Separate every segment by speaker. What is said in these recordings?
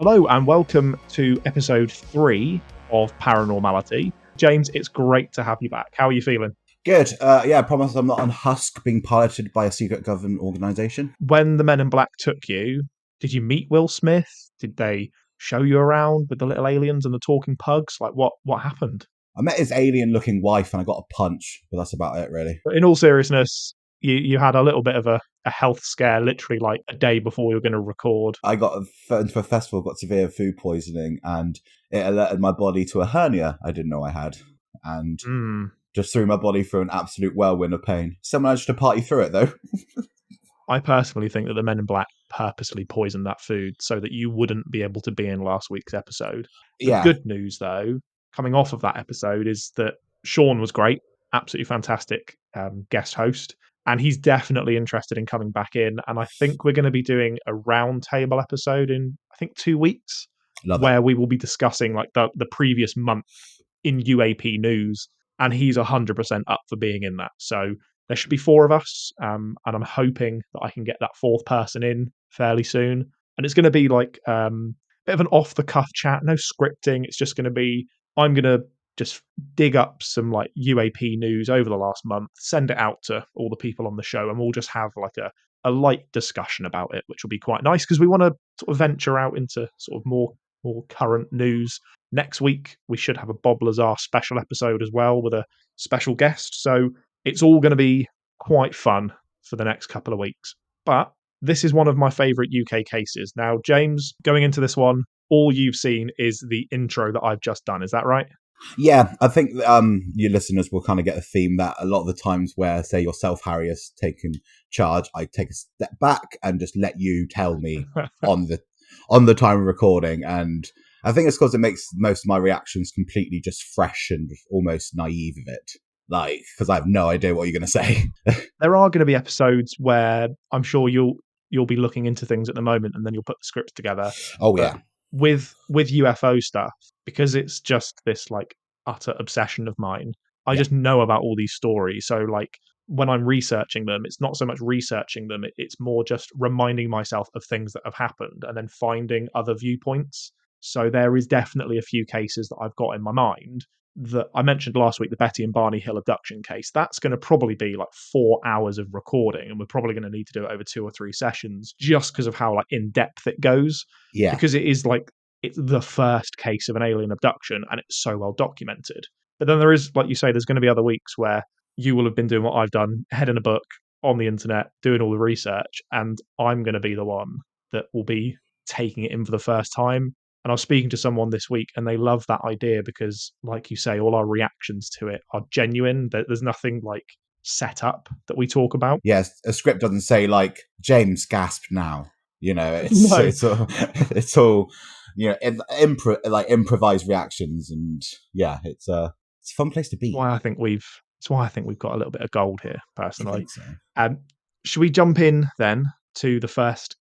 Speaker 1: Hello and welcome to episode 3 of ParaNormality. James, it's great to have you back. How are you feeling?
Speaker 2: Good. I promise I'm not on husk being piloted by a secret government organisation.
Speaker 1: When the Men in Black took you, did you meet Will Smith? Did they show you around with the little aliens and the talking pugs? Like, what happened?
Speaker 2: I met his alien-looking wife and I got a punch, but that's about it, really.
Speaker 1: But in all seriousness, you had a little bit of a health scare literally like a day before we were going to record.
Speaker 2: I got into a festival, got severe food poisoning, and it alerted my body to a hernia I didn't know I had. And just threw my body through an absolute whirlwind of pain. Still managed to party through it, though.
Speaker 1: I personally think that the Men in Black purposely poisoned that food so that you wouldn't be able to be in last week's episode. The good news, though, coming off of that episode, is that Sean was great, absolutely fantastic guest host, and he's definitely interested in coming back in. And I think we're going to be doing a roundtable episode in, I think, 2 weeks, where we will be discussing like the previous month in UAP news, and he's 100% up for being in that. So there should be 4 of us, and I'm hoping that I can get that 4th person in fairly soon. And it's going to be like a bit of an off-the-cuff chat, no scripting. It's just going to be, I'm going to just dig up some like UAP news over the last month, send it out to all the people on the show, and we'll just have like a light discussion about it, which will be quite nice because we want to sort of venture out into sort of more current news. Next week, we should have a Bob Lazar special episode as well with a special guest. So it's all going to be quite fun for the next couple of weeks. But this is one of my favourite UK cases. Now, James, going into this one, all you've seen is the intro that I've just done. Is that right?
Speaker 2: Yeah, I think your listeners will kind of get a theme that a lot of the times where, say, yourself, Harry, has taken charge, I take a step back and just let you tell me on the time of recording. And I think it's because it makes most of my reactions completely just fresh and almost naive of it. Like, because I have no idea what you're going to say.
Speaker 1: There are going to be episodes where I'm sure you'll be looking into things at the moment, and then you'll put the scripts together.
Speaker 2: Oh, yeah.
Speaker 1: With UFO stuff, because it's just this like utter obsession of mine, I just know about all these stories. So like when I'm researching them, it's not so much researching them, it's more just reminding myself of things that have happened and then finding other viewpoints. So there is definitely a few cases that I've got in my mind that I mentioned last week, the Betty and Barney Hill abduction case. That's going to probably be like 4 hours of recording, and we're probably going to need to do it over 2 or 3 sessions just because of how like in depth it goes.
Speaker 2: Yeah.
Speaker 1: Because it is like, it's the first case of an alien abduction and it's so well documented. But then there is, like you say, there's going to be other weeks where you will have been doing what I've done, head in a book on the internet, doing all the research, and I'm going to be the one that will be taking it in for the first time. And I was speaking to someone this week and they love that idea because, like you say, all our reactions to it are genuine. There's nothing like set up that we talk about.
Speaker 2: Yes, a script doesn't say like, James gasped now. You know, it's all you know, improvised reactions, and yeah, it's a fun place to be.
Speaker 1: It's why I think we've got a little bit of gold here, personally.
Speaker 2: So.
Speaker 1: Should we jump in then to the first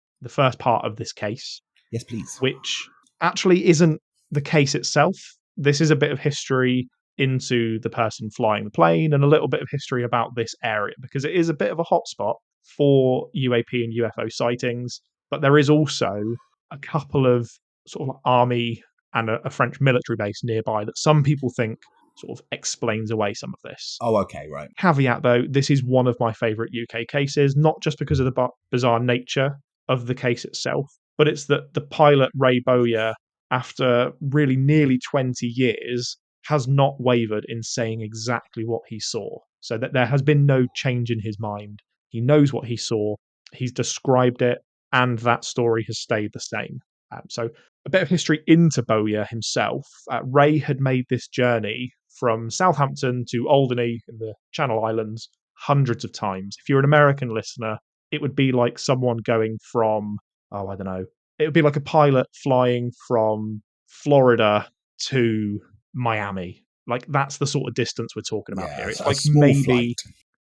Speaker 1: part of this case?
Speaker 2: Yes, please.
Speaker 1: Which actually isn't the case itself. This is a bit of history into the person flying the plane and a little bit of history about this area, because it is a bit of a hotspot for UAP and UFO sightings. But there is also a couple of sort of army and a French military base nearby that some people think sort of explains away some of this.
Speaker 2: Oh, okay, right.
Speaker 1: Caveat, though, this is one of my favourite UK cases, not just because of the bizarre nature of the case itself, but it's that the pilot Ray Bowyer, after really nearly 20 years, has not wavered in saying exactly what he saw. So that there has been no change in his mind. He knows what he saw, he's described it, and that story has stayed the same. So a bit of history into Bowyer himself. Ray had made this journey from Southampton to Alderney in the Channel Islands hundreds of times. If you're an American listener, it would be like someone going from, I don't know, it would be like a pilot flying from Florida to Miami. Like that's the sort of distance we're talking about here. It's like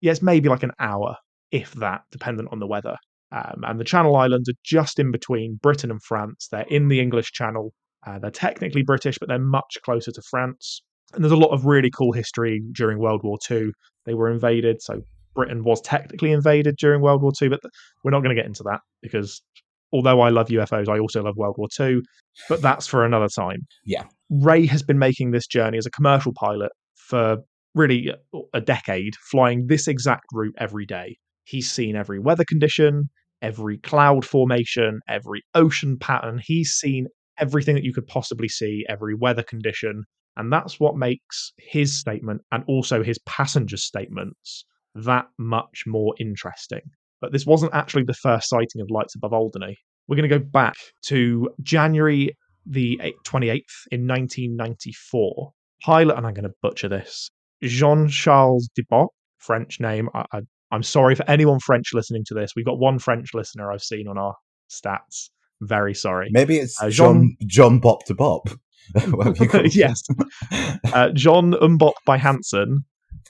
Speaker 1: it's maybe like an hour, if that, dependent on the weather. And the Channel Islands are just in between Britain and France. They're in the English Channel. They're technically British, but they're much closer to France. And there's a lot of really cool history during World War II. They were invaded, so Britain was technically invaded during World War II, but we're not going to get into that because although I love UFOs, I also love World War II, but that's for another time.
Speaker 2: Yeah.
Speaker 1: Ray has been making this journey as a commercial pilot for really a decade, flying this exact route every day. He's seen every weather condition, every cloud formation, every ocean pattern. He's seen everything that you could possibly see, every weather condition. And that's what makes his statement and also his passengers' statements that much more interesting. But this wasn't actually the first sighting of lights above Alderney. We're going to go back to January the 28th in 1994. Pilot, and I'm going to butcher this, Jean-Charles Deboc, French name. I'm sorry for anyone French listening to this. We've got one French listener I've seen on our stats. Very sorry.
Speaker 2: Maybe it's John Bop to Bop.
Speaker 1: Yes. Jean Umbop by Hansen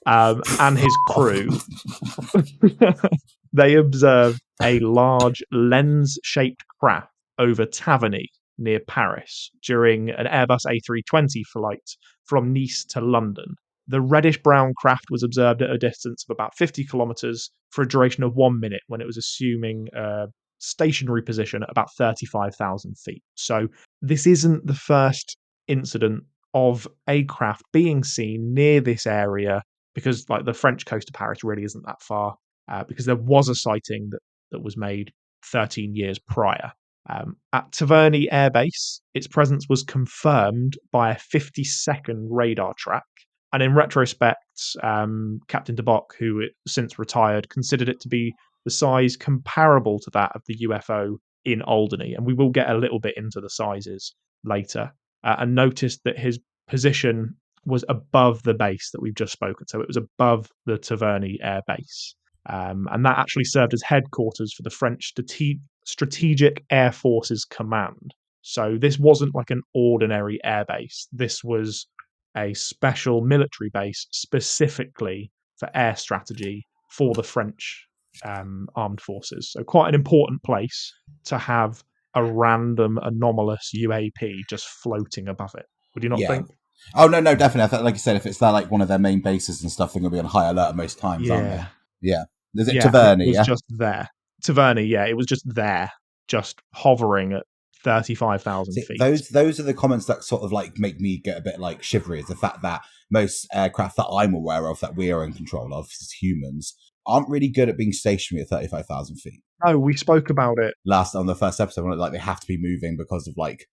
Speaker 1: and his crew. They observed a large lens-shaped craft over Taverny near Paris during an Airbus A320 flight from Nice to London. The reddish-brown craft was observed at a distance of about 50 kilometers for a duration of 1 minute when it was assuming a stationary position at about 35,000 feet. So this isn't the first incident of a craft being seen near this area, because like the French coast of Paris really isn't that far, because there was a sighting that was made 13 years prior. At Taverny Air Base, its presence was confirmed by a 50-second radar track. And in retrospect, Captain Deboc, who since retired, considered it to be the size comparable to that of the UFO in Alderney. And we will get a little bit into the sizes later. And noticed that his position was above the base that we've just spoken. So it was above the Taverny Air Base. And that actually served as headquarters for the French Strategic Air Forces Command. So this wasn't like an ordinary airbase. This was a special military base specifically for air strategy for the French armed forces. So quite an important place to have a random anomalous UAP just floating above it. Would you not think?
Speaker 2: Oh, no, definitely. I thought, like you said, if it's that like one of their main bases and stuff, they're going to be on high alert most times, aren't they? Yeah. Is it Taverny?
Speaker 1: It was just there. Taverny, yeah, it was just there, just hovering at 35,000 feet.
Speaker 2: Those are the comments that sort of like make me get a bit like shivery. Is the fact that most aircraft that I'm aware of that we are in control of as humans aren't really good at being stationary at 35,000 feet.
Speaker 1: Oh, we spoke about it
Speaker 2: last on the first episode when like they have to be moving because of like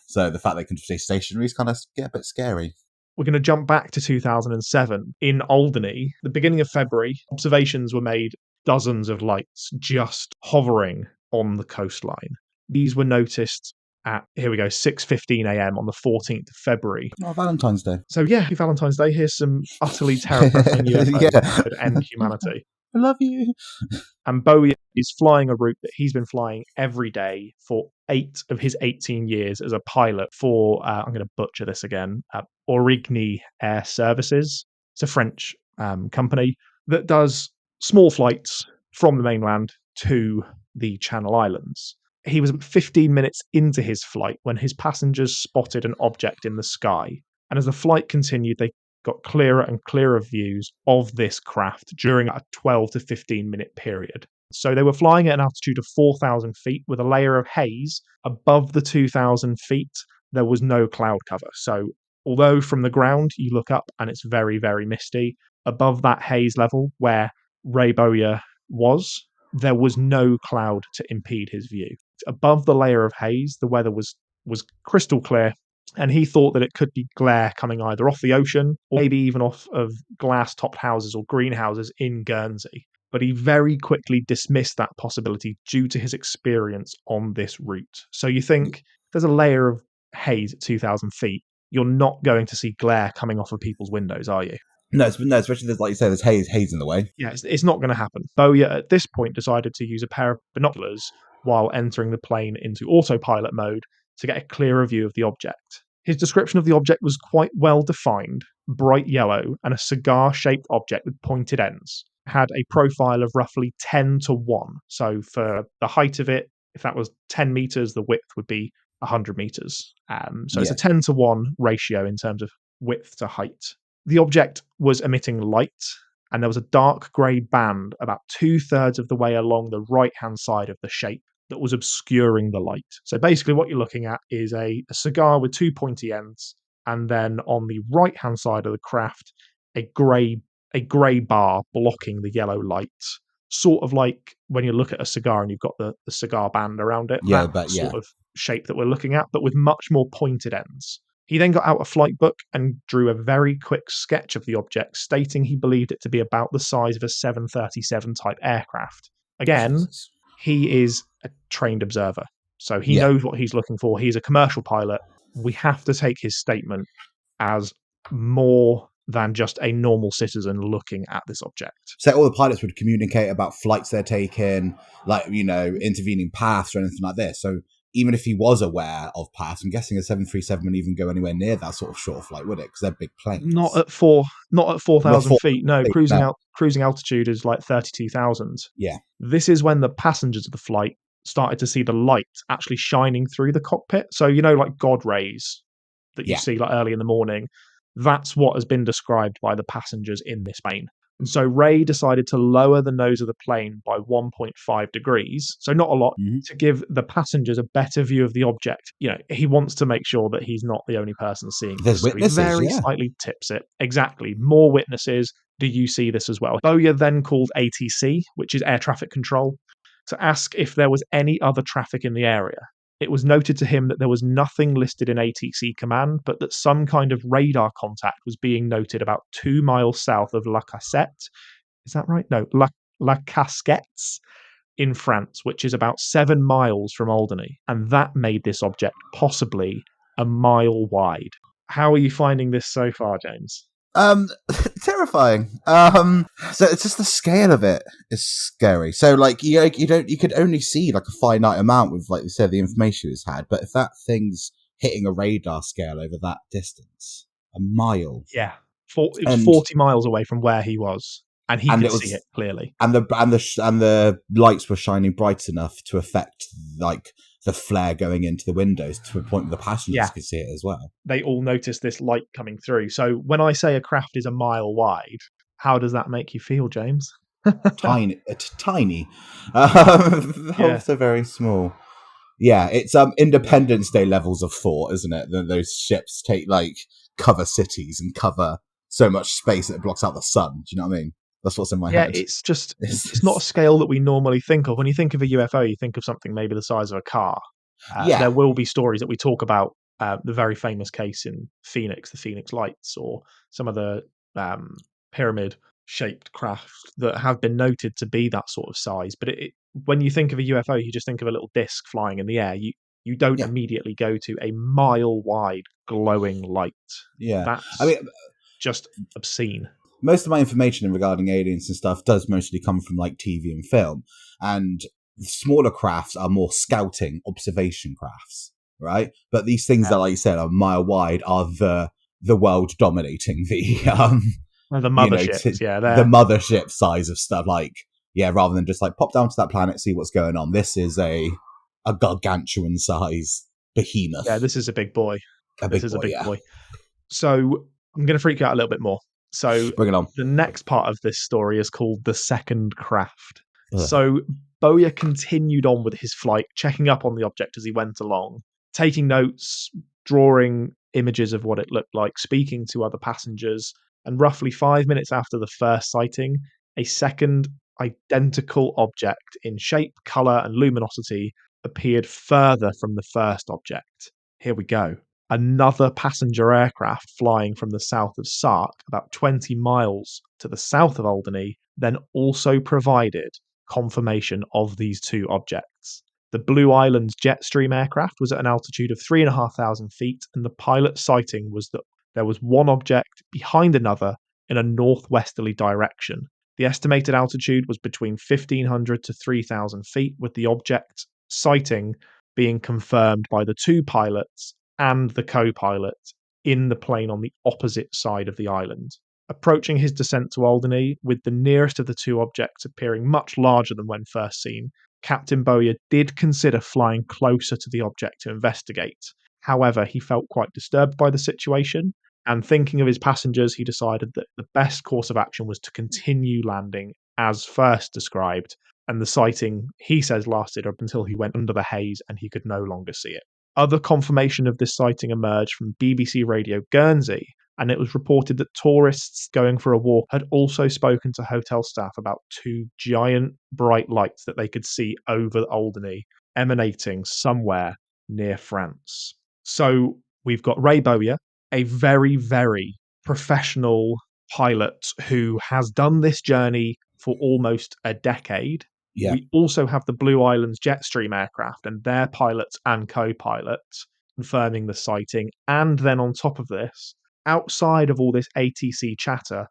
Speaker 2: so the fact they can stay stationary is kind of get a bit scary.
Speaker 1: We're going to jump back to 2007 in Alderney. The beginning of February, observations were made, dozens of lights just hovering on the coastline. These were noticed at, here we go, 6:15 a.m. on the 14th of February.
Speaker 2: Oh, Valentine's Day.
Speaker 1: So yeah, happy Valentine's Day. Here's some utterly terrifying UFOs that could end humanity.
Speaker 2: I love you.
Speaker 1: And Bowyer is flying a route that he's been flying every day for 8 of his 18 years as a pilot for, I'm going to butcher this again, Origny Air Services. It's a French company that does small flights from the mainland to the Channel Islands. He was 15 minutes into his flight when his passengers spotted an object in the sky. And as the flight continued, they got clearer and clearer views of this craft during a 12 to 15 minute period. So they were flying at an altitude of 4,000 feet with a layer of haze above the 2,000 feet. There was no cloud cover. So although from the ground you look up and it's very, very misty, above that haze level where Ray Bowyer was, there was no cloud to impede his view. Above the layer of haze, the weather was crystal clear, and he thought that it could be glare coming either off the ocean or maybe even off of glass-topped houses or greenhouses in Guernsey. But he very quickly dismissed that possibility due to his experience on this route. So you think there's a layer of haze at 2,000 feet, you're not going to see glare coming off of people's windows, are you?
Speaker 2: No, especially there's, like you say, there's haze in the way.
Speaker 1: Yeah, it's not going to happen. Bowyer at this point decided to use a pair of binoculars while entering the plane into autopilot mode to get a clearer view of the object. His description of the object was quite well defined, bright yellow, and a cigar-shaped object with pointed ends. It had a profile of roughly 10 to 1. So for the height of it, if that was 10 meters, the width would be 100 meters. It's a 10 to 1 ratio in terms of width to height. The object was emitting light, and there was a dark grey band about 2/3 of the way along the right-hand side of the shape. that was obscuring the light. So basically what you're looking at is a cigar with two pointy ends, and then on the right-hand side of the craft, a grey bar blocking the yellow light. Sort of like when you look at a cigar and you've got the cigar band around it,
Speaker 2: Yeah,
Speaker 1: that
Speaker 2: but
Speaker 1: sort of shape that we're looking at, but with much more pointed ends. He then got out a flight book and drew a very quick sketch of the object, stating he believed it to be about the size of a 737 type aircraft. Again,
Speaker 2: Jesus.
Speaker 1: he is a trained observer, so he
Speaker 2: Yeah.
Speaker 1: knows what he's looking for. He's a commercial pilot. We have to take his statement as more than just a normal citizen looking at this object.
Speaker 2: So all the pilots would communicate about flights they're taking, like, intervening paths or anything like this. So even if he was aware of paths, I'm guessing a 737 wouldn't even go anywhere near that sort of short flight, would it? Because they're big planes.
Speaker 1: Not at 4,000 feet. No,
Speaker 2: feet,
Speaker 1: cruising altitude is like 32,000.
Speaker 2: Yeah.
Speaker 1: This is when the passengers of the flight started to see the light actually shining through the cockpit. So, like God rays that you see like early in the morning. That's what has been described by the passengers in this plane. And so Ray decided to lower the nose of the plane by 1.5 degrees, so not a lot, to give the passengers a better view of the object. He wants to make sure that he's not the only person seeing
Speaker 2: There's
Speaker 1: this.
Speaker 2: witnesses,
Speaker 1: so he very slightly tips it. Exactly. More witnesses. Do you see this as well? Bowyer then called ATC, which is air traffic control, to ask if there was any other traffic in the area. It was noted to him that there was nothing listed in ATC command, but that some kind of radar contact was being noted about 2 miles south of La Cassette. Is that right? No, La Casquettes in France, which is about 7 miles from Alderney. And that made this object possibly a mile wide. How are you finding this so far, James?
Speaker 2: Terrifying. So it's just the scale of it is scary. So like you could only see like a finite amount with, like you said, the information it's had. But if that thing's hitting a radar scale over that distance, a mile,
Speaker 1: it was 40 miles away from where he was, and he could see it clearly.
Speaker 2: And the lights were shining bright enough to affect like the flare going into the windows to a point where the passengers could see it as well.
Speaker 1: They all noticed this light coming through. So when I say a craft is a mile wide, how does that make you feel, James?
Speaker 2: Tiny. Also very small. Yeah, it's Independence Day levels of thought, isn't it? Those ships cover cities and cover so much space that it blocks out the sun. Do you know what I mean? That's what's in my head.
Speaker 1: Yeah, it's not a scale that we normally think of. When you think of a UFO, you think of something maybe the size of a car. There will be stories that we talk about, the very famous case in Phoenix, the Phoenix Lights, or some of the pyramid-shaped craft that have been noted to be that sort of size. But when you think of a UFO, you just think of a little disc flying in the air. You don't immediately go to a mile-wide glowing light.
Speaker 2: Yeah.
Speaker 1: That's just obscene.
Speaker 2: Most of my information regarding aliens and stuff does mostly come from like TV and film, and smaller crafts are more scouting observation crafts, right? But these things that, like you said, are mile wide are the world dominating the
Speaker 1: motherships,
Speaker 2: the mothership size of stuff. Rather than just like pop down to that planet, see what's going on. This is a gargantuan size behemoth.
Speaker 1: Yeah, this is a big boy. This is a big boy. So I'm going to freak you out a little bit more. So
Speaker 2: bring it on.
Speaker 1: The next part of this story is called The Second Craft. So Bowyer continued on with his flight, checking up on the object as he went along, taking notes, drawing images of what it looked like, speaking to other passengers, and roughly 5 minutes after the first sighting, a second identical object in shape, colour, and luminosity appeared further from the first object. Here we go. Another passenger aircraft flying from the south of Sark, about 20 miles to the south of Alderney, then also provided confirmation of these two objects. The Blue Islands Jetstream aircraft was at an altitude of 3,500 feet, and the pilot's sighting was that there was one object behind another in a northwesterly direction. The estimated altitude was between 1,500 to 3,000 feet, with the object sighting being confirmed by the two pilots and the co-pilot in the plane on the opposite side of the island. Approaching his descent to Alderney, with the nearest of the two objects appearing much larger than when first seen, Captain Bowyer did consider flying closer to the object to investigate. However, he felt quite disturbed by the situation, and thinking of his passengers, he decided that the best course of action was to continue landing as first described And the sighting, he says, lasted up until he went under the haze and he could no longer see it. Other confirmation of this sighting emerged from BBC Radio Guernsey, and it was reported that tourists going for a walk had also spoken to hotel staff about two giant bright lights that they could see over Alderney, emanating somewhere near France. So we've got Ray Bowyer, a very, very professional pilot who has done this journey for almost a decade.
Speaker 2: Yeah.
Speaker 1: We also have the Blue Islands Jetstream aircraft and their pilots and co-pilots confirming the sighting. And then on top of this, outside of all this ATC chatter,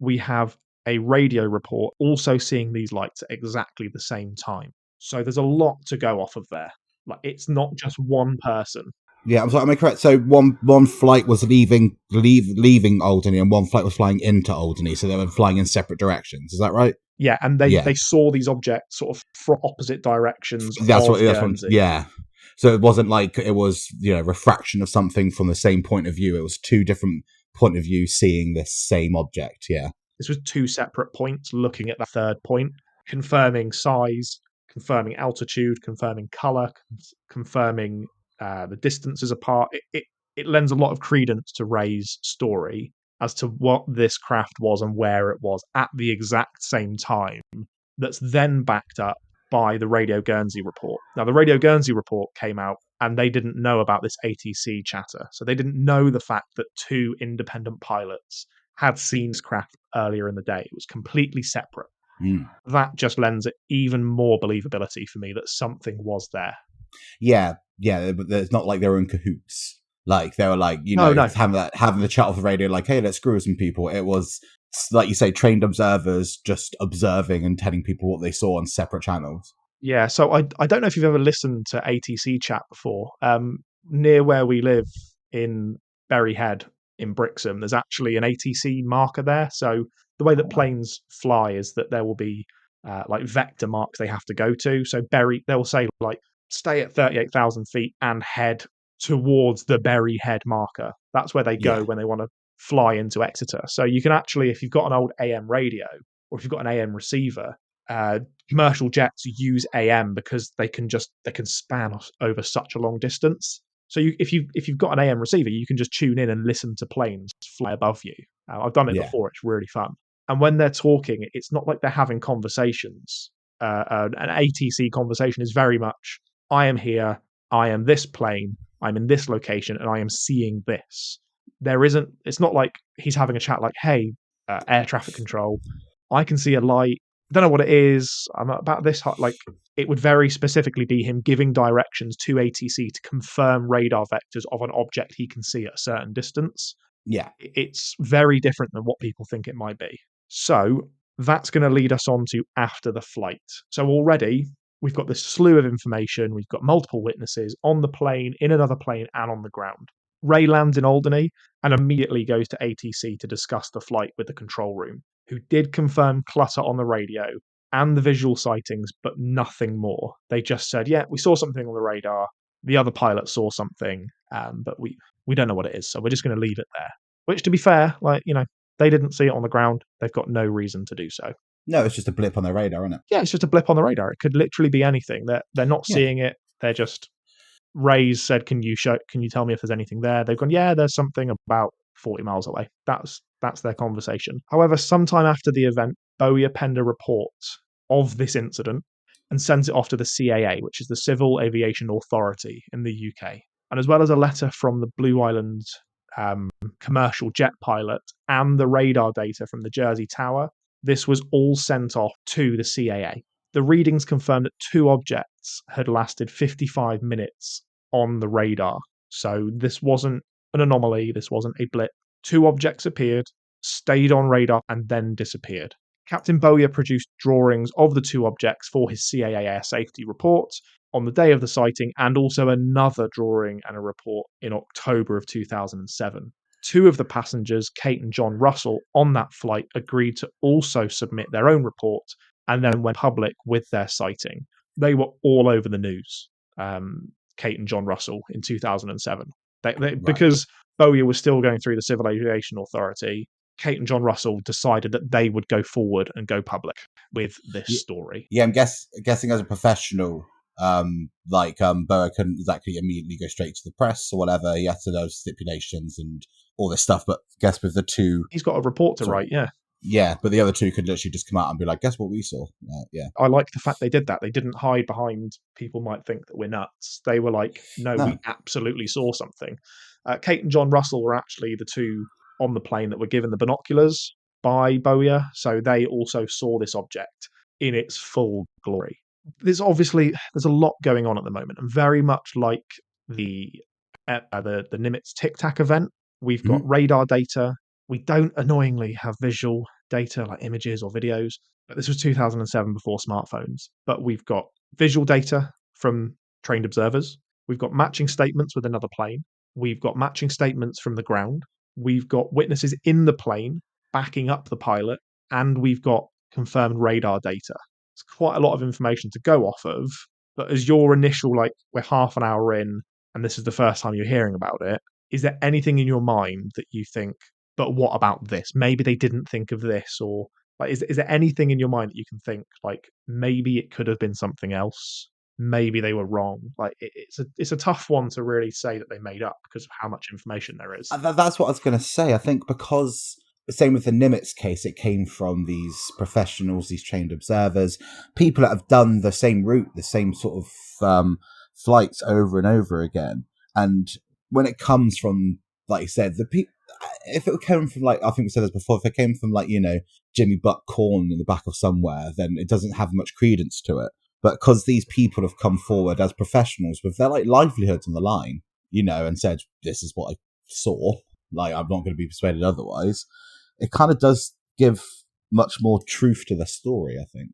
Speaker 1: we have a radio report also seeing these lights at exactly the same time. So there's a lot to go off of there. Like, it's not just one person.
Speaker 2: Yeah, am I correct? So one flight was leaving Alderney, and one flight was flying into Alderney. So they were flying in separate directions. Is that right?
Speaker 1: Yeah, and they saw these objects sort of from opposite directions.
Speaker 2: That's what. Yeah. So it wasn't like it was refraction of something from the same point of view. It was two different point of view seeing this same object. Yeah.
Speaker 1: This was two separate points looking at the third point, confirming size, confirming altitude, confirming color, confirming the distances apart. It lends a lot of credence to Ray's story as to what this craft was and where it was at the exact same time. That's then backed up by the Radio Guernsey report. Now, the Radio Guernsey report came out and they didn't know about this ATC chatter. So they didn't know the fact that two independent pilots had seen this craft earlier in the day. It was completely separate. That just lends it even more believability for me that something was there.
Speaker 2: Yeah. It's not like they were in cahoots. Like they were like, having the chat off the radio, like, hey, let's screw with some people. It was, like you say, trained observers just observing and telling people what they saw on separate channels.
Speaker 1: Yeah, so I don't know if you've ever listened to ATC chat before. Near where we live in Berry Head in Brixham, there's actually an ATC marker there. So the way that planes fly is that there will be like vector marks they have to go to. So they will say like, stay at 38,000 feet and head towards the Berry Head marker. That's where they go when they want to fly into Exeter. So you can actually, if you've got an old AM radio or if you've got an AM receiver, commercial jets use AM because they can span over such a long distance. So if you've got an AM receiver, you can just tune in and listen to planes fly above you. I've done it before. It's really fun. And when they're talking, it's not like they're having conversations. An ATC conversation is very much, I am here, I am this plane, I'm in this location, and I am seeing this. It's not like he's having a chat like, hey, air traffic control, I can see a light, I don't know what it is, I'm about this hot. Like, it would very specifically be him giving directions to ATC to confirm radar vectors of an object he can see at a certain distance.
Speaker 2: Yeah.
Speaker 1: It's very different than what people think it might be. So that's going to lead us on to after the flight. So already we've got this slew of information. We've got multiple witnesses on the plane, in another plane, and on the ground. Ray lands in Alderney and immediately goes to ATC to discuss the flight with the control room, who did confirm clutter on the radio and the visual sightings, but nothing more. They just said, yeah, we saw something on the radar. The other pilot saw something, but we don't know what it is, so we're just going to leave it there. Which, to be fair, they didn't see it on the ground. They've got no reason to do so.
Speaker 2: No, it's just a blip on their radar, isn't it?
Speaker 1: Yeah, it's just a blip on the radar. It could literally be anything. They're not seeing it. They're just... Ray's said, can you tell me if there's anything there? They've gone, yeah, there's something about 40 miles away. That's their conversation. However, sometime after the event, Bowyer penned a report of this incident and sent it off to the CAA, which is the Civil Aviation Authority in the UK. And as well as a letter from the Blue Islands commercial jet pilot and the radar data from the Jersey Tower, this was all sent off to the CAA. The readings confirmed that two objects had lasted 55 minutes on the radar. So this wasn't an anomaly, this wasn't a blip. Two objects appeared, stayed on radar, and then disappeared. Captain Bowyer produced drawings of the two objects for his CAA air safety report on the day of the sighting, and also another drawing and a report in October of 2007. Two of the passengers, Kate and John Russell, on that flight agreed to also submit their own report and then went public with their sighting. They were all over the news, Kate and John Russell, in 2007. Because Bowyer was still going through the Civil Aviation Authority, Kate and John Russell decided that they would go forward and go public with this story.
Speaker 2: Yeah, I'm guessing as a professional, Bowyer couldn't exactly immediately go straight to the press or whatever. He had to know stipulations and all this stuff. But I guess with the two,
Speaker 1: he's got a report to write. Yeah.
Speaker 2: Yeah, but the other two could literally just come out and be like, guess what we saw? Yeah.
Speaker 1: I like the fact they did that. They didn't hide behind people might think that we're nuts. They were like, no. We absolutely saw something. Kate and John Russell were actually the two on the plane that were given the binoculars by Bowyer. So they also saw this object in its full glory. There's a lot going on at the moment. And very much like the Nimitz Tic Tac event, we've got radar data. We don't annoyingly have visual data like images or videos. But this was 2007 before smartphones. But we've got visual data from trained observers. We've got matching statements with another plane. We've got matching statements from the ground. We've got witnesses in the plane backing up the pilot. And we've got confirmed radar data. It's quite a lot of information to go off of. But as your initial, we're half an hour in, and this is the first time you're hearing about it, is there anything in your mind that you think, but what about this? Maybe they didn't think of this, or is there anything in your mind that you can think maybe it could have been something else? Maybe they were wrong. It's a tough one to really say that they made up because of how much information there is.
Speaker 2: That's what I was going to say. I think because same with the Nimitz case, it came from these professionals, these trained observers, people that have done the same route, the same sort of flights over and over again. And when it comes from, like you said, if it came from I think we said this before, if it came from Jimmy Buck Corn in the back of somewhere, then it doesn't have much credence to it. But because these people have come forward as professionals with their livelihoods on the line, and said, this is what I saw, I'm not going to be persuaded otherwise, it kind of does give much more truth to the story, I think.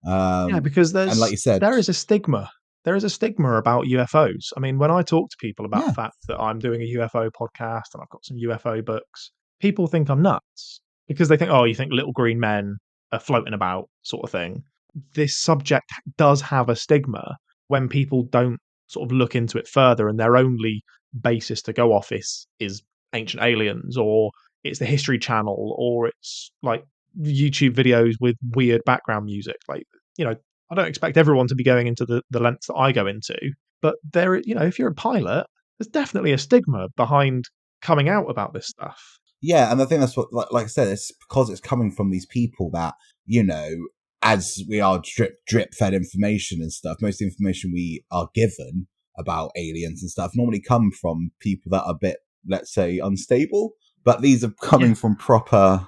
Speaker 1: Yeah, because
Speaker 2: and like you said,
Speaker 1: there is a stigma. There is a stigma about UFOs. I mean, when I talk to people about the fact that I'm doing a UFO podcast and I've got some UFO books, people think I'm nuts because they think, oh, you think little green men are floating about, sort of thing. This subject does have a stigma when people don't sort of look into it further, and their only basis to go off is Ancient Aliens, or it's the History Channel, or it's YouTube videos with weird background music. I don't expect everyone to be going into the lengths that I go into, but if you're a pilot, there's definitely a stigma behind coming out about this stuff.
Speaker 2: Yeah, and I think that's what, like I said, it's because it's coming from these people that, as we are drip fed information and stuff, most of the information we are given about aliens and stuff normally come from people that are a bit, let's say, unstable. But these are coming from proper,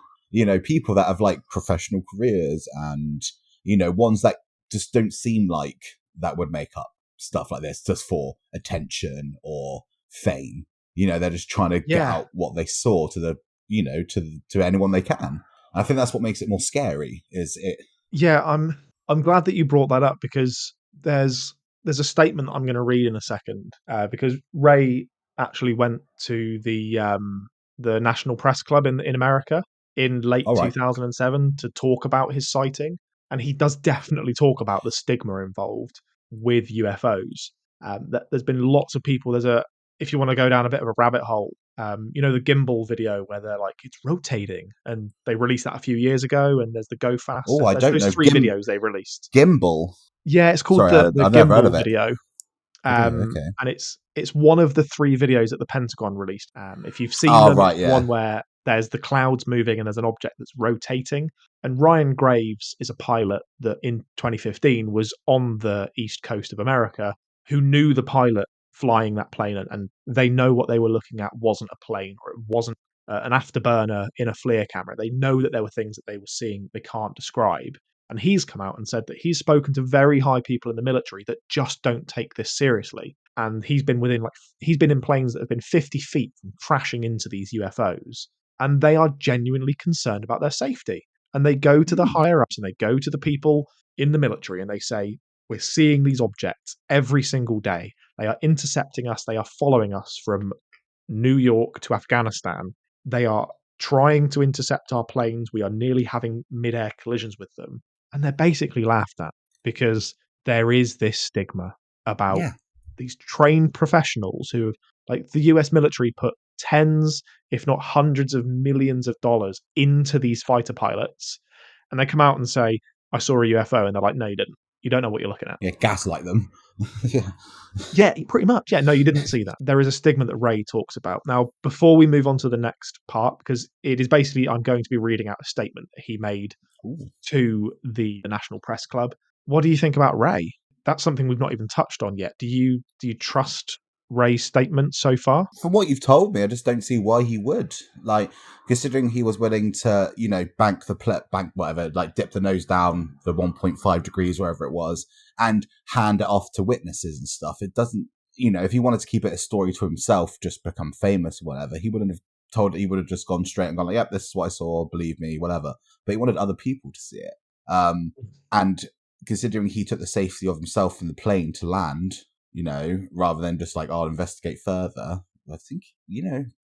Speaker 2: people that have professional careers and, ones that just don't seem like that would make up stuff like this just for attention or fame. They're just trying to get out what they saw to the, to anyone they can. And I think that's what makes it more scary, is it?
Speaker 1: Yeah, I'm glad that you brought that up, because there's a statement I'm going to read in a second, because Ray actually went to the National Press Club in America in late 2007 to talk about his sighting. And he does definitely talk about the stigma involved with UFOs. There's been lots of people. If you want to go down a bit of a rabbit hole, the gimbal video where they're it's rotating, and they released that a few years ago. And there's the Go Fast.
Speaker 2: Oh, I don't know.
Speaker 1: There's 3 videos they released.
Speaker 2: Gimbal.
Speaker 1: Yeah, it's called the gimbal video.
Speaker 2: Okay.
Speaker 1: And it's one of the 3 videos that the Pentagon released. If you've seen them, one where there's the clouds moving and there's an object that's rotating. And Ryan Graves is a pilot that in 2015 was on the East Coast of America, who knew the pilot flying that plane, and they know what they were looking at wasn't a plane, or it wasn't an afterburner in a FLIR camera. They know that there were things that they were seeing they can't describe. And he's come out and said that he's spoken to very high people in the military that just don't take this seriously. And he's been in planes that have been 50 feet from crashing into these UFOs. And they are genuinely concerned about their safety. And they go to the higher ups and they go to the people in the military and they say, we're seeing these objects every single day. They are intercepting us. They are following us from New York to Afghanistan. They are trying to intercept our planes. We are nearly having mid-air collisions with them. And they're basically laughed at because there is this stigma about these trained professionals who have, the US military put tens, if not hundreds of millions of dollars into these fighter pilots, and they come out and say, I saw a UFO, and they're like, no, you didn't. You don't know what you're looking at.
Speaker 2: Yeah, gaslight them. Yeah.
Speaker 1: Yeah, pretty much. Yeah, no, you didn't see that. There is a stigma that Ray talks about. Now, before we move on to the next part, because it is basically, I'm going to be reading out a statement that he made
Speaker 2: Ooh.
Speaker 1: to the National Press Club. What do you think about Ray? That's something we've not even touched on yet. Do you trust Ray's statement so far?
Speaker 2: From what you've told me, I just don't see why he would. Like, considering he was willing to, bank whatever, like dip the nose down the 1.5 degrees, wherever it was, and hand it off to witnesses and stuff. It doesn't, if he wanted to keep it a story to himself, just become famous or whatever, he wouldn't have told it. He would have just gone straight and gone like, yep, this is what I saw, believe me, whatever. But he wanted other people to see it. And considering he took the safety of himself in the plane to land, rather than just like, I'll investigate further, I think,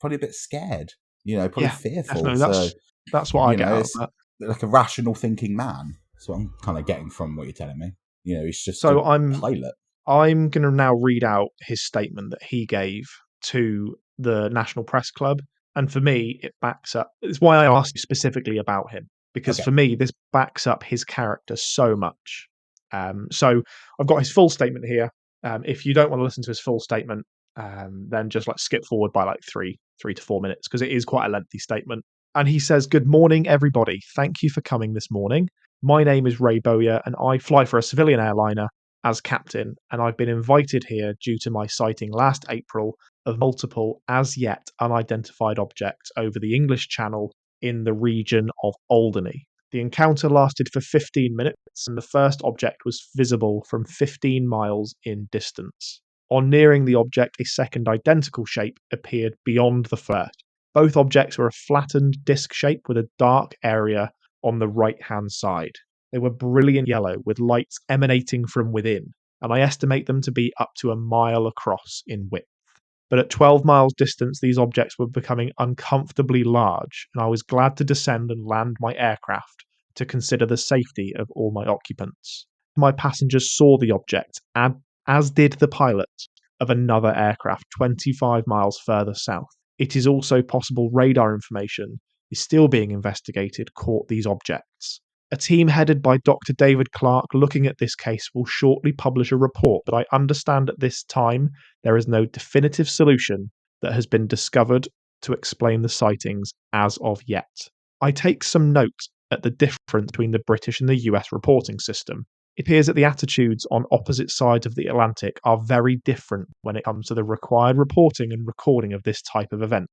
Speaker 2: probably a bit scared, probably
Speaker 1: Yeah,
Speaker 2: fearful.
Speaker 1: definitely. That's what I get out of
Speaker 2: It's
Speaker 1: that.
Speaker 2: like a rational thinking man. That's what I'm kind of getting from what you're telling me. He's just
Speaker 1: So
Speaker 2: a pilot.
Speaker 1: I'm going to now read out his statement that he gave to the National Press Club. And for me, it backs up. It's why I asked you specifically about him, because
Speaker 2: Okay.
Speaker 1: for me, this backs up his character so much. So I've got his full statement here. If you don't want to listen to his full statement, then just like skip forward by like three to 4 minutes, because it is quite a lengthy statement. And he says, "Good morning, everybody. Thank you for coming this morning. My name is Ray Bowyer, and I fly for a civilian airliner as captain, and I've been invited here due to my sighting last April of multiple as yet unidentified objects over the English Channel in the region of Alderney. The encounter lasted for 15 minutes, and the first object was visible from 15 miles in distance. On nearing the object, a second identical shape appeared beyond the first. Both objects were a flattened disc shape with a dark area on the right-hand side. They were brilliant yellow with lights emanating from within, and I estimate them to be up to a mile across in width. But at 12 miles distance, these objects were becoming uncomfortably large, and I was glad to descend and land my aircraft to consider the safety of all my occupants. My passengers saw the object, as did the pilot of another aircraft 25 miles further south. It is also possible radar information is still being investigated caught these objects. A team headed by Dr. David Clark looking at this case will shortly publish a report, but I understand at this time there is no definitive solution that has been discovered to explain the sightings as of yet. I take some note at the difference between the British and the US reporting system. It appears that the attitudes on opposite sides of the Atlantic are very different when it comes to the required reporting and recording of this type of event.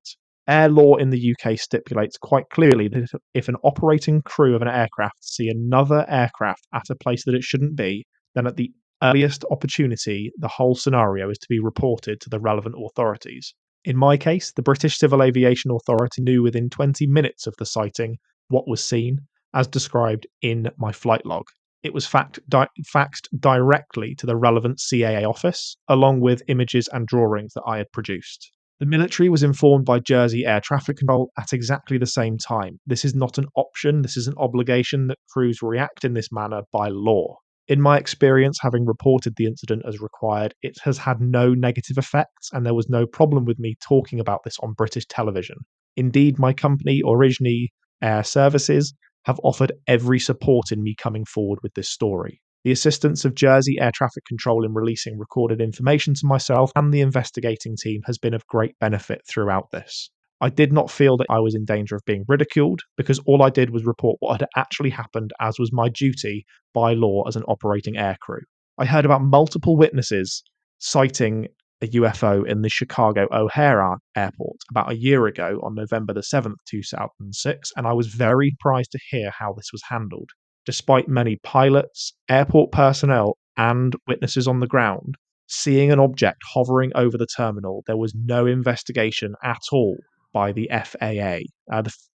Speaker 1: Air law in the UK stipulates quite clearly that if an operating crew of an aircraft see another aircraft at a place that it shouldn't be, then at the earliest opportunity, the whole scenario is to be reported to the relevant authorities. In my case, the British Civil Aviation Authority knew within 20 minutes of the sighting what was seen, as described in my flight log. It was faxed directly to the relevant CAA office, along with images and drawings that I had produced. The military was informed by Jersey Air Traffic Control at exactly the same time. This is not an option, this is an obligation that crews react in this manner by law. In my experience, having reported the incident as required, it has had no negative effects, and there was no problem with me talking about this on British television. Indeed, my company, Originally Air Services, have offered every support in me coming forward with this story. The assistance of Jersey Air Traffic Control in releasing recorded information to myself and the investigating team has been of great benefit throughout this. I did not feel that I was in danger of being ridiculed, because all I did was report what had actually happened, as was my duty by law as an operating aircrew. I heard about multiple witnesses citing a UFO in the Chicago O'Hare Airport about a year ago on November the 7th, 2006, and I was very surprised to hear how this was handled. Despite many pilots, airport personnel, and witnesses on the ground seeing an object hovering over the terminal, there was no investigation at all by the FAA.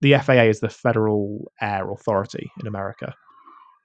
Speaker 1: The FAA is the Federal Air Authority in America.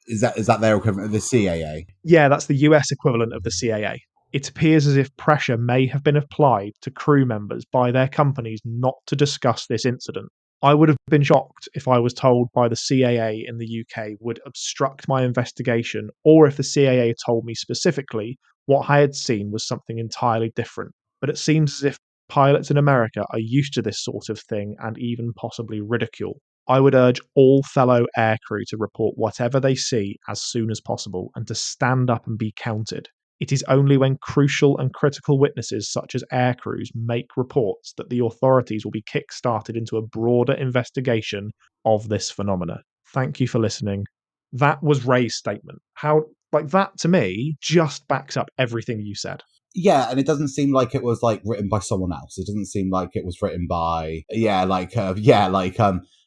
Speaker 2: Is that their equivalent of the CAA?
Speaker 1: Yeah, that's the US equivalent of the CAA. It appears as if pressure may have been applied to crew members by their companies not to discuss this incident. I would have been shocked if I was told by the CAA in the UK would obstruct my investigation, or if the CAA told me specifically what I had seen was something entirely different. But it seems as if pilots in America are used to this sort of thing and even possibly ridicule. I would urge all fellow aircrew to report whatever they see as soon as possible and to stand up and be counted. It is only when crucial and critical witnesses such as aircrews make reports that the authorities will be kick-started into a broader investigation of this phenomena. Thank you for listening. That was Ray's statement. How, like, that to me just backs up everything you said.
Speaker 2: Yeah, and it doesn't seem like it was like written by someone else. It doesn't seem like it was written by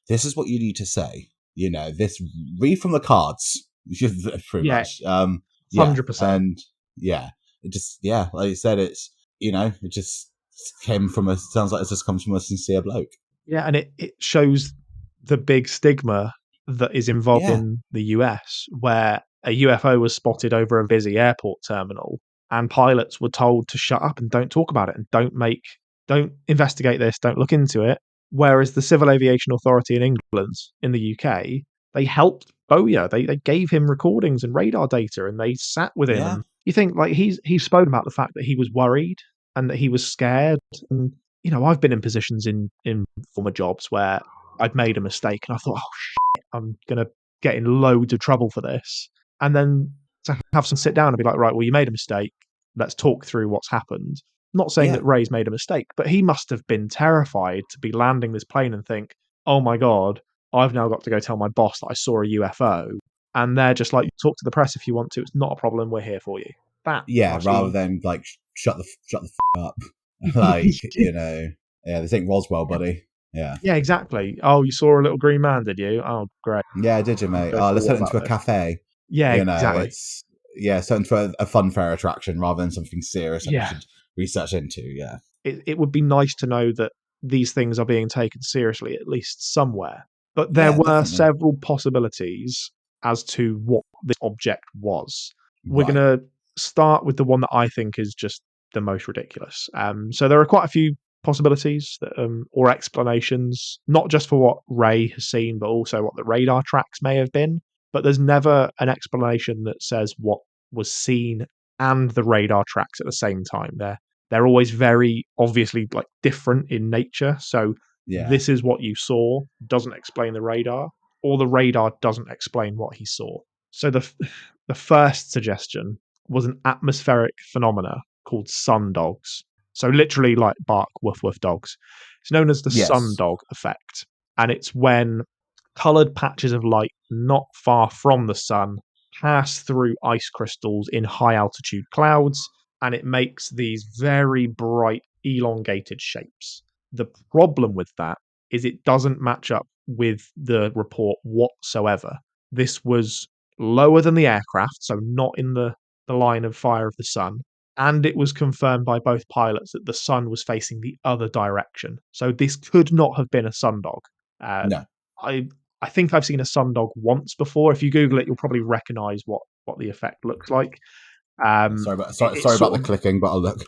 Speaker 2: this is what you need to say. This read from the cards. Pretty much.
Speaker 1: 100%.
Speaker 2: And it just like you said, it's it just sounds like it just comes from a sincere bloke.
Speaker 1: Yeah, and it shows the big stigma that is involved in the US, where a UFO was spotted over a busy airport terminal, and pilots were told to shut up and don't talk about it and don't investigate this, don't look into it. Whereas the Civil Aviation Authority in England, in the UK, they helped Bowyer. They gave him recordings and radar data, and they sat with him.
Speaker 2: Yeah.
Speaker 1: And you think, like, he's spoken about the fact that he was worried and that he was scared. And I've been in positions in former jobs where I'd made a mistake and I thought, oh shit, I'm gonna get in loads of trouble for this. And then to have some sit down and be like, right, well, you made a mistake. Let's talk through what's happened. Not saying that Ray's made a mistake, but he must have been terrified to be landing this plane and think, oh my God, I've now got to go tell my boss that I saw a UFO. And they're just like, talk to the press if you want to. It's not a problem. We're here for you. That
Speaker 2: rather than like shut the up. Like, this ain't Roswell, buddy. Yeah.
Speaker 1: Yeah, exactly. Oh, you saw a little green man, did you? Oh, great.
Speaker 2: Yeah, did you, mate? Oh, let's head into a cafe.
Speaker 1: Yeah, exactly.
Speaker 2: It's something for a fun fair attraction rather than something serious that we should research into. Yeah.
Speaker 1: It would be nice to know that these things are being taken seriously, at least somewhere. But there were
Speaker 2: definitely
Speaker 1: several possibilities as to what this object was. We're going to start with the one that I think is just the most ridiculous. So there are quite a few possibilities that, or explanations, not just for what Ray has seen, but also what the radar tracks may have been. But there's never an explanation that says what was seen and the radar tracks at the same time. They're always very obviously like different in nature. So this is what you saw doesn't explain the radar, or the radar doesn't explain what he saw. So the first suggestion was an atmospheric phenomena called sun dogs. So literally like bark woof woof dogs. It's known as the sun dog effect. And it's when coloured patches of light not far from the sun pass through ice crystals in high altitude clouds, and it makes these very bright elongated shapes. The problem with that is it doesn't match up with the report whatsoever. This was lower than the aircraft, so not in the line of fire of the sun, and it was confirmed by both pilots that the sun was facing the other direction. So this could not have been a sundog.
Speaker 2: No.
Speaker 1: I think I've seen a sundog once before. If you Google it, you'll probably recognise what the effect looks like.
Speaker 2: Sorry about the clicking, but I'll look.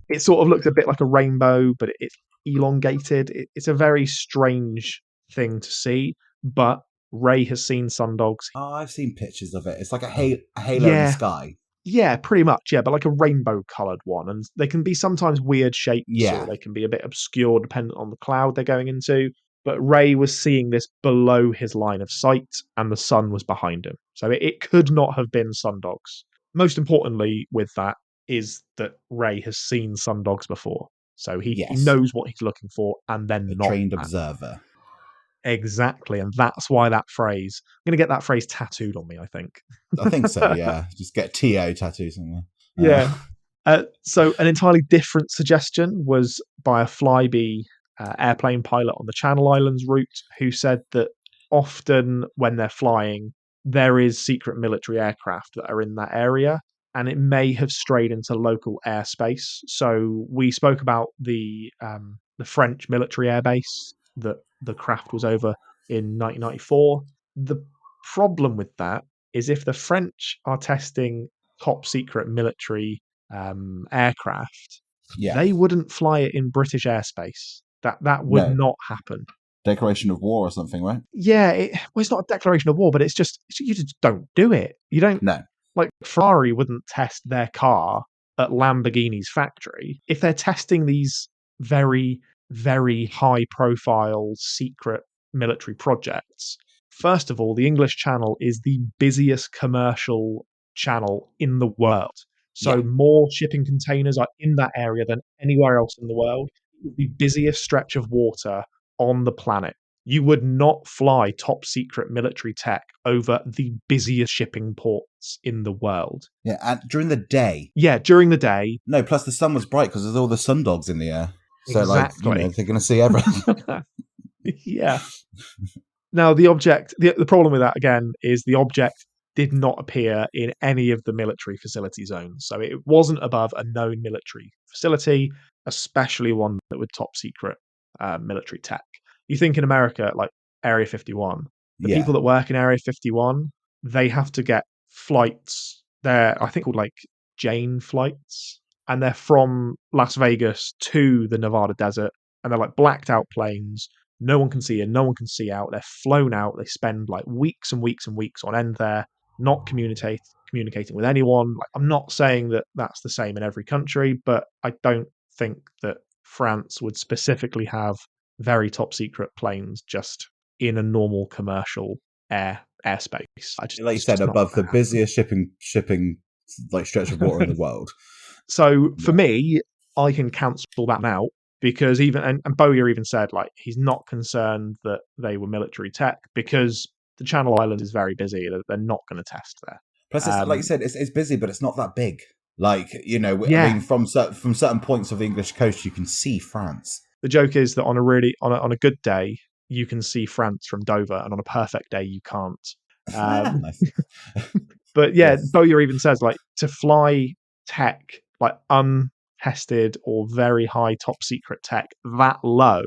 Speaker 1: It sort of looked a bit like a rainbow, but it's elongated. It's a very strange thing to see, but Ray has seen sundogs.
Speaker 2: Oh, I've seen pictures of it. It's like a halo in the sky.
Speaker 1: Yeah, pretty much, yeah, but like a rainbow-coloured one. And they can be sometimes weird shapes, or they can be a bit obscure depending on the cloud they're going into. But Ray was seeing this below his line of sight, and the sun was behind him. So it could not have been sundogs. Most importantly with that is that Ray has seen sundogs before. So he knows what he's looking for, and then not
Speaker 2: trained observer.
Speaker 1: Exactly, and that's why that phrase... I'm going to get that phrase tattooed on me, I think.
Speaker 2: I think so, yeah. Just get TO tattooed somewhere.
Speaker 1: Yeah. So an entirely different suggestion was by a Flybe airplane pilot on the Channel Islands route, who said that often when they're flying, there is secret military aircraft that are in that area, and it may have strayed into local airspace. So we spoke about the French military airbase that the craft was over in 1994. The problem with that is if the French are testing top secret military aircraft, they wouldn't fly it in British airspace. That would not happen.
Speaker 2: Declaration of war or something, right?
Speaker 1: Yeah, it's not a declaration of war, but it's just you just don't do it. You don't.
Speaker 2: No.
Speaker 1: Like Ferrari wouldn't test their car at Lamborghini's factory. If they're testing these very, very high-profile secret military projects. First of all, the English Channel is the busiest commercial channel in the world. So more shipping containers are in that area than anywhere else in the world. The busiest stretch of water on the planet. You would not fly top secret military tech over the busiest shipping ports in the world.
Speaker 2: Yeah, and during the day.
Speaker 1: Yeah, during the day.
Speaker 2: No, plus the sun was bright because there's all the sun dogs in the air. So,
Speaker 1: Exactly.
Speaker 2: they're going to see everything.
Speaker 1: Yeah. Now, the problem with that, again, is the object did not appear in any of the military facility zones. So it wasn't above a known military facility, especially one that with top secret military tech. You think in America, like Area 51, the people that work in Area 51, they have to get flights. They're, I think, called like Jane flights. And they're from Las Vegas to the Nevada desert. And they're like blacked out planes. No one can see in, no one can see out. They're flown out. They spend like weeks and weeks and weeks on end there, not communicating with anyone. Like, I'm not saying that that's the same in every country, but I don't think that France would specifically have very top secret planes just in a normal commercial airspace.
Speaker 2: Like you said, above the busiest shipping like stretch of water in the world.
Speaker 1: So for me, I can cancel that out because and Bowyer even said like he's not concerned that they were military tech because the Channel Islands is very busy. They're not going to test there.
Speaker 2: Plus, it's, like you said, it's busy, but it's not that big. Like, I mean, from certain points of the English coast, you can see France.
Speaker 1: The joke is that on a good day, you can see France from Dover, and on a perfect day, you can't. But Bowyer even says like to fly tech like untested or very high top secret tech that low,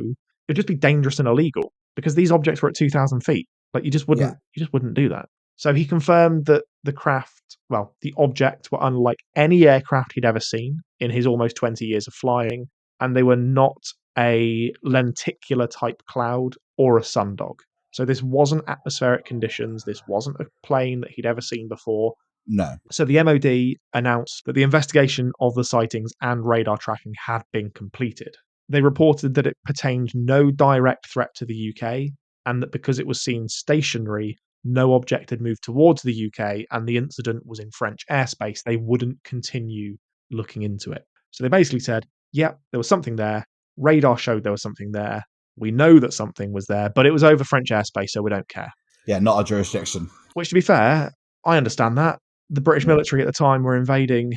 Speaker 1: it'd just be dangerous and illegal because these objects were at 2,000 feet. Like you just wouldn't do that. So he confirmed that the objects were unlike any aircraft he'd ever seen in his almost 20 years of flying, and they were not a lenticular type cloud or a sundog. So this wasn't atmospheric conditions. This wasn't a plane that he'd ever seen before.
Speaker 2: No.
Speaker 1: So the MOD announced that the investigation of the sightings and radar tracking had been completed. They reported that it pertained no direct threat to the UK, and that because it was seen stationary, no object had moved towards the UK, and the incident was in French airspace, they wouldn't continue looking into it. So they basically said, there was something there. Radar showed there was something there. We know that something was there, but it was over French airspace, so we don't care.
Speaker 2: Yeah, not our jurisdiction.
Speaker 1: Which, to be fair, I understand that. The British military at the time were invading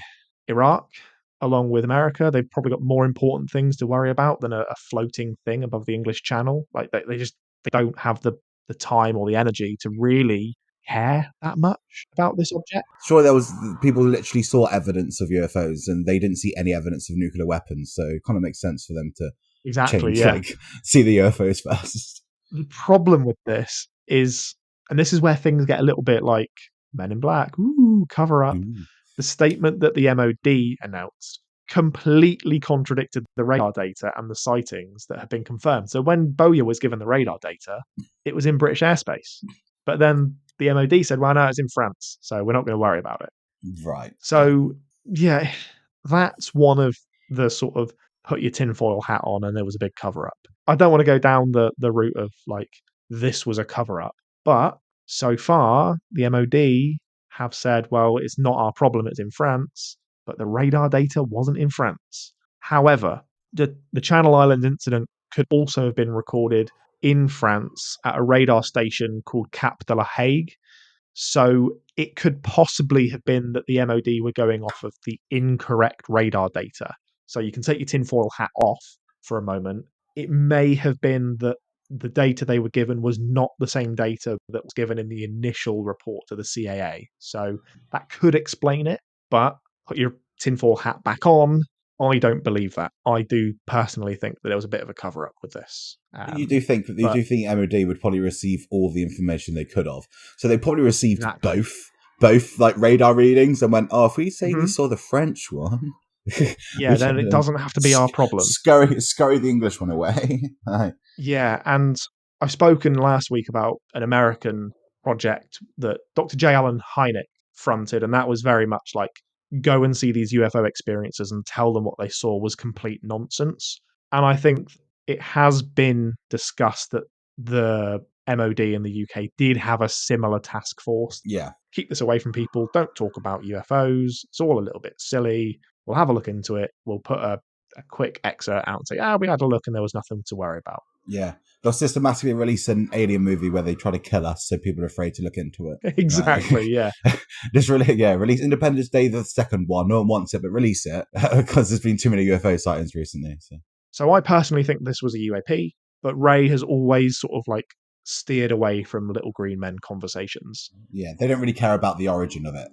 Speaker 1: Iraq along with America. They've probably got more important things to worry about than a floating thing above the English Channel. Like they don't have the time or the energy to really care that much about this object.
Speaker 2: Sure, there was people literally saw evidence of UFOs and they didn't see any evidence of nuclear weapons, so it kind of makes sense for them to see the UFOs first.
Speaker 1: The problem with this is, and this is where things get a little bit like Men in Black, cover up. The statement that the MOD announced completely contradicted the radar data and the sightings that had been confirmed. So when Bowyer was given the radar data, it was in British airspace. But then the MOD said, well, no, it's in France, so we're not going to worry about it.
Speaker 2: Right.
Speaker 1: So, that's one of the sort of put your tinfoil hat on and there was a big cover-up. I don't want to go down the route of, like, this was a cover-up. But so far, the MOD have said, well, it's not our problem, it's in France. But the radar data wasn't in France. However, the Channel Islands incident could also have been recorded in France at a radar station called Cap de la Hague. So it could possibly have been that the MOD were going off of the incorrect radar data. So you can take your tinfoil hat off for a moment. It may have been that the data they were given was not the same data that was given in the initial report to the CAA. So that could explain it, but put your tinfoil hat back on. I don't believe that. I do personally think that there was a bit of a cover-up with this.
Speaker 2: You do think MOD would probably receive all the information they could have. So they probably received both like radar readings and went, if we say we saw the French one,
Speaker 1: then it doesn't have to be our problem.
Speaker 2: Scurry the English one away.
Speaker 1: Yeah, and I've spoken last week about an American project that Dr. J. Allen Hynek fronted, and that was very much like go and see these UFO experiences and tell them what they saw was complete nonsense. And I think it has been discussed that the MOD in the UK did have a similar task force.
Speaker 2: Yeah.
Speaker 1: Keep this away from people. Don't talk about UFOs. It's all a little bit silly. We'll have a look into it. We'll put a quick excerpt out and say, we had a look and there was nothing to worry about.
Speaker 2: Yeah. They'll systematically release an alien movie where they try to kill us so people are afraid to look into it.
Speaker 1: Exactly, yeah.
Speaker 2: Just release Independence Day, the second one. No one wants it, but release it because there's been too many UFO sightings recently.
Speaker 1: So I personally think this was a UAP, but Ray has always sort of like steered away from little green men conversations.
Speaker 2: Yeah, they don't really care about the origin of it.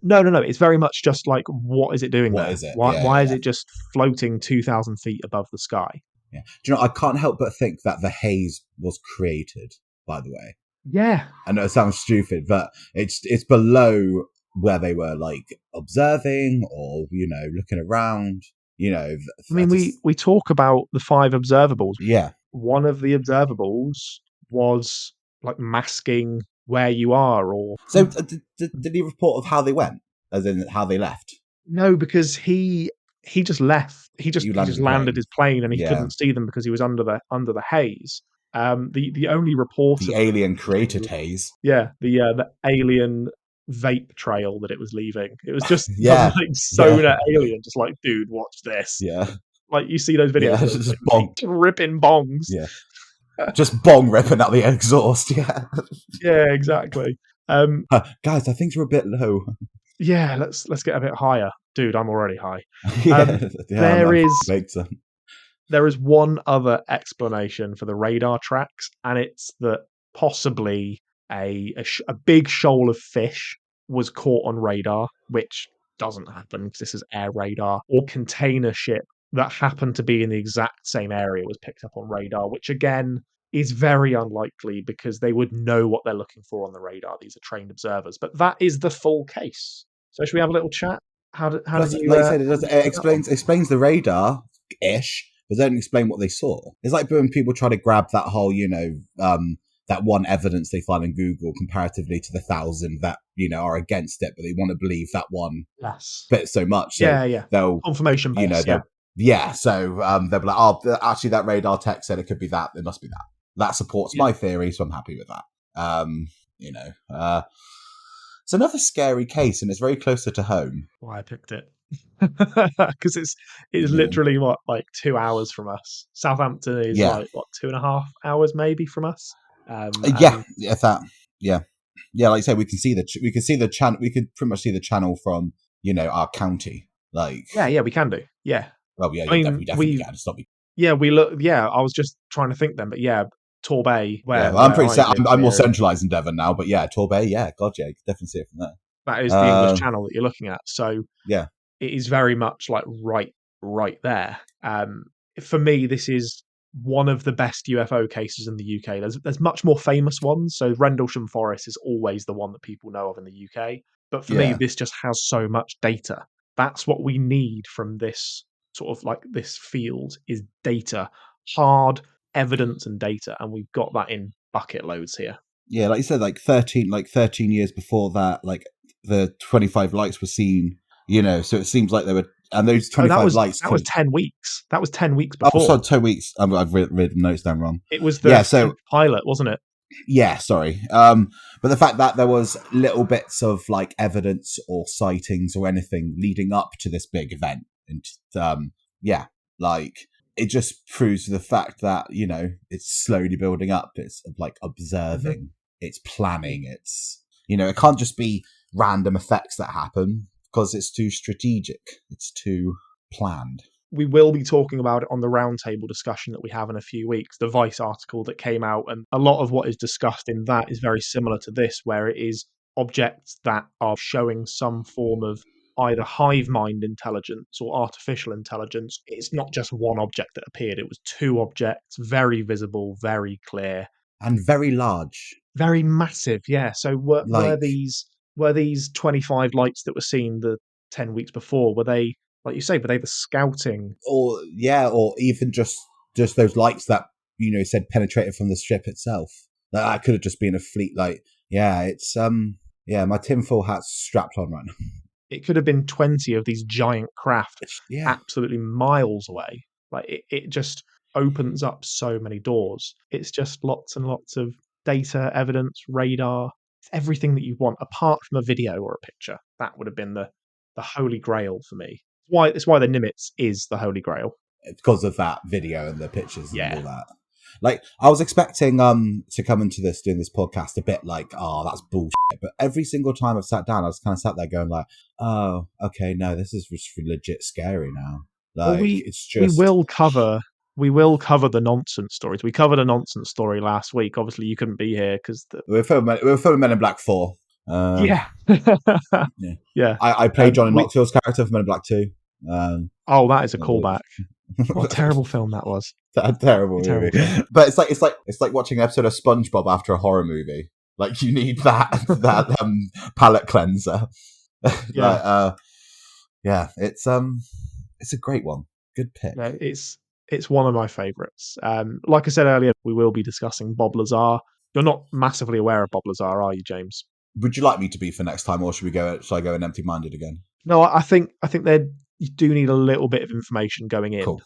Speaker 1: No. It's very much just like, what is it doing there?
Speaker 2: What is it?
Speaker 1: Why is it just floating 2,000 feet above the sky?
Speaker 2: Yeah. Do you know, I can't help but think that the haze was created, by the way.
Speaker 1: Yeah.
Speaker 2: I know it sounds stupid, but it's below where they were like observing or, looking around,
Speaker 1: I mean, we talk about the 5 observables.
Speaker 2: Yeah.
Speaker 1: One of the observables was like masking where you are, or
Speaker 2: so did he report of how they went, as in how they left?
Speaker 1: No, because he just left. He just landed his plane and he couldn't see them because he was under the haze. The only report
Speaker 2: the alien created haze.
Speaker 1: Yeah, the alien vape trail that it was leaving. It was just like sonar alien, just like, dude, watch this.
Speaker 2: Yeah.
Speaker 1: Like you see those videos,
Speaker 2: just
Speaker 1: like,
Speaker 2: bong
Speaker 1: ripping bongs.
Speaker 2: Yeah. Just bong ripping out the exhaust. Yeah.
Speaker 1: Yeah, exactly.
Speaker 2: Guys, I think we're a bit low.
Speaker 1: Yeah, let's get a bit higher, dude. I'm already high. There is one other explanation for the radar tracks, and it's that possibly a big shoal of fish was caught on radar, which doesn't happen because this is air radar, or container ship that happened to be in the exact same area was picked up on radar, which again is very unlikely because they would know what they're looking for on the radar. These are trained observers, but that is the full case. So should we have a little chat? How did you?
Speaker 2: Like you said, it explains the radar ish, but don't explain what they saw. It's like when people try to grab that whole, that one evidence they find in Google comparatively to the 1,000 that are against it, but they want to believe that one bit so much. So they'll
Speaker 1: confirmation bias.
Speaker 2: So they'll be like, oh, actually, that radar tech said it could be that. It must be that. That supports my theory, so I'm happy with that. It's another scary case, and it's very closer to home.
Speaker 1: Why I picked it. Because it's literally like 2 hours from us. Southampton is like 2.5 hours maybe from us.
Speaker 2: Like you say, we can see the channel. We could pretty much see the channel from our county. Like
Speaker 1: we can do. Yeah.
Speaker 2: Well, yeah, we definitely can. Stop me.
Speaker 1: Yeah, we look. Yeah, I was just trying to think then, but yeah, Torbay.
Speaker 2: I'm pretty. I'm more centralised in Devon now, but yeah, Torbay. Yeah, God, yeah, you can definitely see it from there.
Speaker 1: That is the English Channel that you're looking at. So
Speaker 2: yeah,
Speaker 1: it is very much like right there. For me, this is one of the best UFO cases in the UK. There's much more famous ones. So Rendlesham Forest is always the one that people know of in the UK. But for me, this just has so much data. That's what we need from this sort of like this field is data, hard evidence and data, and we've got that in bucket loads here.
Speaker 2: Yeah, like you said, like 13 years before that, like the 25 lights were seen. So it seems like there were, and those 25 lights.
Speaker 1: That was 10 weeks. That was 10 weeks before.
Speaker 2: Oh, sorry, 2 weeks. I've read the notes down wrong.
Speaker 1: It was the pilot, wasn't it?
Speaker 2: Yeah, sorry. But the fact that there was little bits of like evidence or sightings or anything leading up to this big event, and it just proves the fact that it's slowly building up. It's like observing, it's planning, it's it can't just be random effects that happen because it's too strategic, it's too planned.
Speaker 1: We will be talking about it on the roundtable discussion that we have in a few weeks, the Vice article that came out, and a lot of what is discussed in that is very similar to this, where it is objects that are showing some form of either hive mind intelligence or artificial intelligence. It's not just one object that appeared, it was 2 objects, very visible, very clear.
Speaker 2: And very large.
Speaker 1: Very massive, yeah. So were these 25 lights that were seen the 10 weeks before, were they, like you say, were they the scouting?
Speaker 2: Or even just those lights that, said penetrated from the strip itself. That could have just been a fleet light. Yeah, it's, my tinfoil hat's strapped on right now.
Speaker 1: It could have been 20 of these giant craft absolutely miles away. Like it just opens up so many doors. It's just lots and lots of data, evidence, radar. It's everything that you want, apart from a video or a picture. That would have been the holy grail for me. It's why the Nimitz is the holy grail.
Speaker 2: Because of that video and the pictures and
Speaker 1: Yeah.
Speaker 2: all that. Like, I was expecting to come into doing this podcast a bit like, oh, that's bullshit. But every single time I've sat down, I was kind of sat there going like, oh, okay, no, this is just legit scary now. Like,
Speaker 1: well,
Speaker 2: it's just...
Speaker 1: we will cover the nonsense stories. We covered a nonsense story last week. Obviously, you couldn't be here because
Speaker 2: we were filming Men in Black 4.
Speaker 1: Yeah. Yeah.
Speaker 2: I played Johnny Knoxville's character for Men in Black 2.
Speaker 1: That is a callback. What a terrible film that was.
Speaker 2: Terrible movie. But it's like watching an episode of SpongeBob after a horror movie. Like, you need that palate cleanser.
Speaker 1: Yeah.
Speaker 2: It's a great one. Good pick.
Speaker 1: Yeah, it's one of my favourites. Like I said earlier, we will be discussing Bob Lazar. You're not massively aware of Bob Lazar, are you, James?
Speaker 2: Would you like me to be for next time, or should I go in empty-minded again?
Speaker 1: No, I think you do need a little bit of information going in.
Speaker 2: Cool.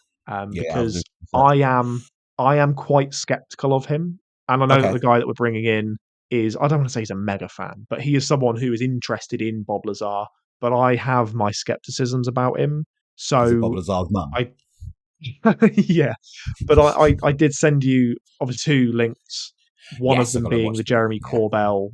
Speaker 1: Because I am quite skeptical of him, and I know that the guy that we're bringing in is, I don't want to say he's a mega fan, but he is someone who is interested in Bob Lazar. But I have my skepticisms about him. So
Speaker 2: Bob Lazar's mum.
Speaker 1: Yeah, but I did send you obviously 2 links. One of them being the Jeremy Corbell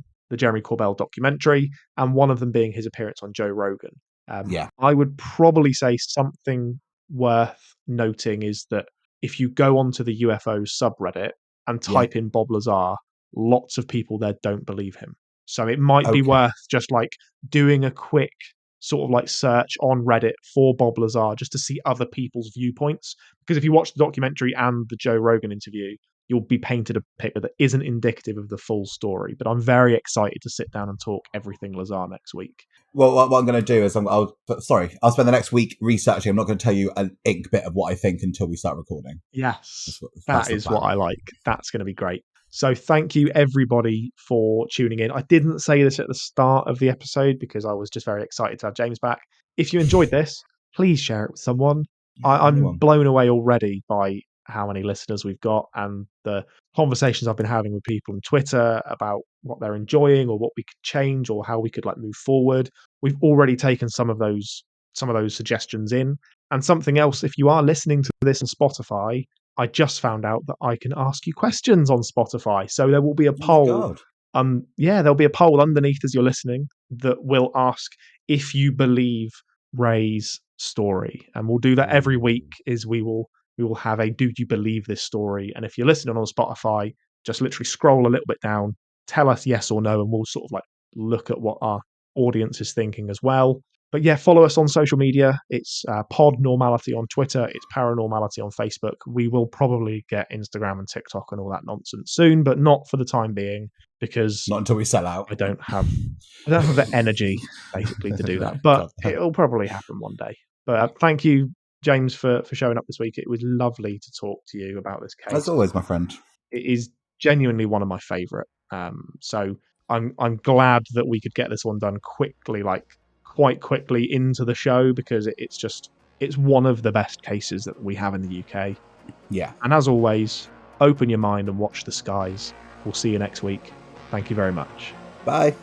Speaker 1: documentary, and one of them being his appearance on Joe Rogan. I would probably say something worth noting is that if you go onto the UFO subreddit and type in Bob Lazar, lots of people there don't believe him. So it might be worth just like doing a quick sort of like search on Reddit for Bob Lazar just to see other people's viewpoints. Because if you watch the documentary and the Joe Rogan interview, you'll be painted a picture that isn't indicative of the full story. But I'm very excited to sit down and talk everything Lazar next week.
Speaker 2: Well, what I'm going to do is I'll spend the next week researching. I'm not going to tell you an ink bit of what I think until we start recording.
Speaker 1: Yes, that is what I like. That's going to be great. So thank you, everybody, for tuning in. I didn't say this at the start of the episode because I was just very excited to have James back. If you enjoyed this, please share it with someone. I'm blown away already by how many listeners we've got and the conversations I've been having with people on Twitter about what they're enjoying or what we could change or how we could like move forward. We've already taken some of those suggestions in. And something else, if you are listening to this on Spotify, I just found out that I can ask you questions on Spotify. So there will be a poll. There'll be a poll underneath as you're listening that will ask if you believe Ray's story. And we'll do that every week. We will have a do you believe this story? And if you're listening on Spotify, just literally scroll a little bit down, tell us yes or no, and we'll sort of like look at what our audience is thinking as well. But yeah, follow us on social media. It's PodNormality on Twitter. It's ParaNormality on Facebook. We will probably get Instagram and TikTok and all that nonsense soon, but not for the time being because
Speaker 2: not until we sell out.
Speaker 1: I don't have the energy basically to do that. But it'll probably happen one day. But thank you, James, for showing up this week. It was lovely to talk to you about this case.
Speaker 2: As always, my friend.
Speaker 1: It is genuinely one of my favourite. So I'm glad that we could get this one done quickly, quite quickly into the show because it's one of the best cases that we have in the UK.
Speaker 2: Yeah.
Speaker 1: And as always, open your mind and watch the skies. We'll see you next week. Thank you very much.
Speaker 2: Bye.